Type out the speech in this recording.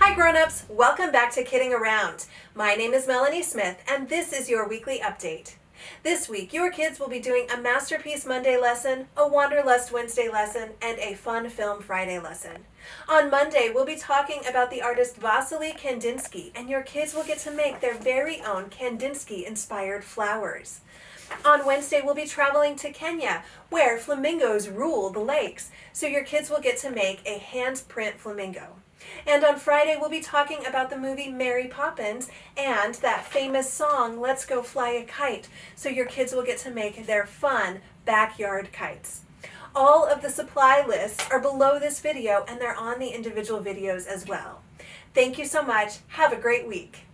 Hi grown-ups, welcome back to Kidding Around. My name is Melanie Smith and this is your weekly update. This week your kids will be doing a Masterpiece Monday lesson, a Wanderlust Wednesday lesson, and a Fun Film Friday lesson. On Monday we'll be talking about the artist Vasily Kandinsky, and your kids will get to make their very own Kandinsky-inspired flowers. On Wednesday we'll be traveling to Kenya, where flamingos rule the lakes, so your kids will get to make a handprint flamingo. And on Friday we'll be talking about the movie Mary Poppins and that famous song Let's Go Fly a Kite, so your kids will get to make their fun backyard kites. All of the supply lists are below this video and they're on the individual videos as well. Thank you so much. Have a great week.